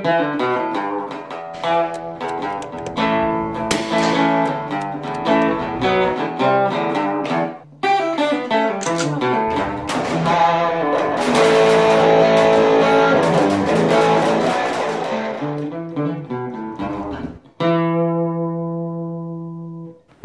With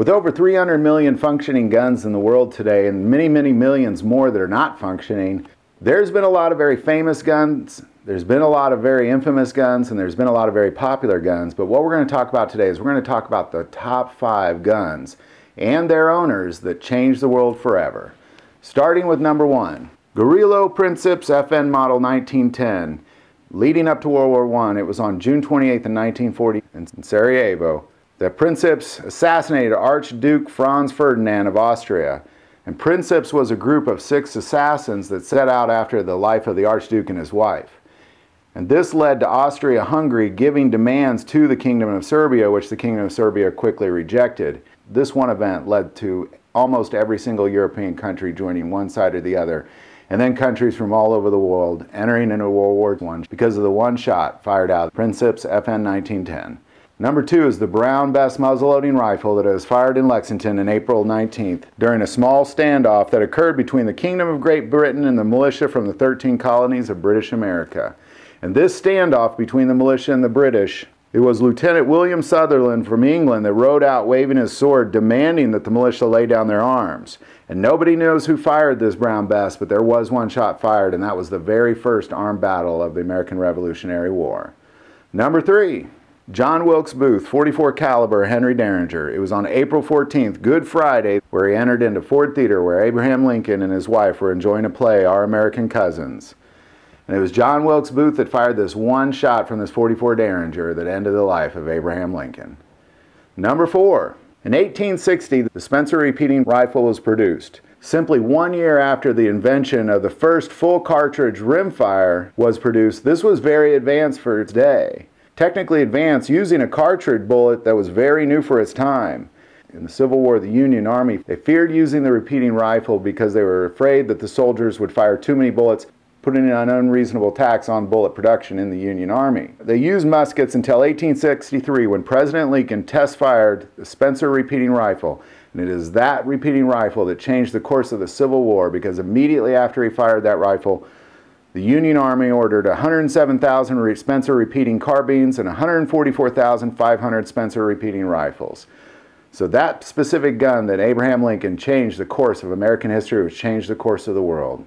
over 300 million functioning guns in the world today and many, many millions more that are not functioning, there's been a lot of very famous guns, there's been a lot of very infamous guns, and there's been a lot of very popular guns. But what we're going to talk about today is we're going to talk about the top 5 guns and their owners that changed the world forever. Starting with number 1, Guerrillo Princeps FN Model 1910. Leading up to World War I, it was on June 28th in 1940 in Sarajevo. The Princeps assassinated Archduke Franz Ferdinand of Austria. And Princeps was a group of 6 assassins that set out after the life of the Archduke and his wife. And this led to Austria-Hungary giving demands to the Kingdom of Serbia, which the Kingdom of Serbia quickly rejected. This one event led to almost every single European country joining one side or the other, and then countries from all over the world entering into World War I because of the one shot fired out of Princeps FN 1910. Number 2 is the Brown Bess muzzleloading rifle that was fired in Lexington on April 19th during a small standoff that occurred between the Kingdom of Great Britain and the militia from the 13 colonies of British America. And this standoff between the militia and the British, it was Lieutenant William Sutherland from England that rode out waving his sword demanding that the militia lay down their arms. And nobody knows who fired this Brown Bess, but there was one shot fired, and that was the very first armed battle of the American Revolutionary War. Number 3. John Wilkes Booth, .44 caliber Henry Derringer. It was on April 14th, Good Friday, where he entered into Ford Theater where Abraham Lincoln and his wife were enjoying a play, Our American Cousins. And it was John Wilkes Booth that fired this one shot from this .44 Derringer that ended the life of Abraham Lincoln. Number 4. In 1860, the Spencer repeating rifle was produced. Simply 1 year after the invention of the first full cartridge rimfire was produced, this was very advanced for its day. Technically advanced using a cartridge bullet that was very new for its time. In the Civil War, the Union Army, they feared using the repeating rifle because they were afraid that the soldiers would fire too many bullets, putting an unreasonable tax on bullet production in the Union Army. They used muskets until 1863 when President Lincoln test-fired the Spencer repeating rifle. And it is that repeating rifle that changed the course of the Civil War, because immediately after he fired that rifle, the Union Army ordered 107,000 Spencer repeating carbines and 144,500 Spencer repeating rifles. So that specific gun that Abraham Lincoln changed the course of American history, which changed the course of the world.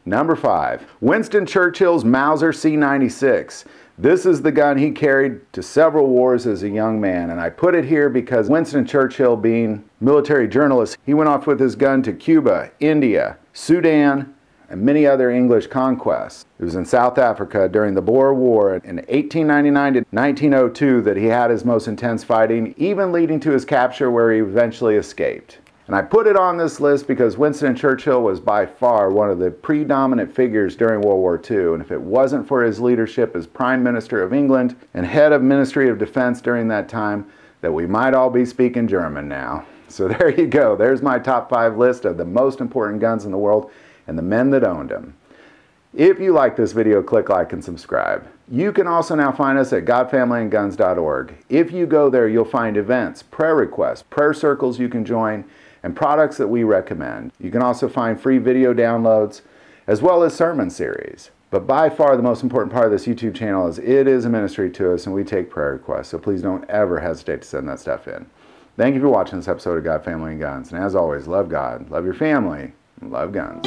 Number 5, Winston Churchill's Mauser C96. This is the gun he carried to several wars as a young man, and I put it here because Winston Churchill, being a military journalist, he went off with his gun to Cuba, India, Sudan, and many other English conquests. It was in South Africa during the Boer War in 1899 to 1902 that he had his most intense fighting, even leading to his capture where he eventually escaped. And I put it on this list because Winston Churchill was by far one of the predominant figures during World War II, and if it wasn't for his leadership as Prime Minister of England and head of Ministry of Defense during that time, that we might all be speaking German now. So there you go. There's my top 5 list of the most important guns in the world and the men that owned them. If you like this video, click like and subscribe. You can also now find us at godfamilyandguns.org. If you go there, you'll find events, prayer requests, prayer circles you can join, and products that we recommend. You can also find free video downloads, as well as sermon series. But by far the most important part of this YouTube channel is it is a ministry to us, and we take prayer requests, so please don't ever hesitate to send that stuff in. Thank you for watching this episode of God, Family, and Guns. And as always, love God, love your family, and love guns.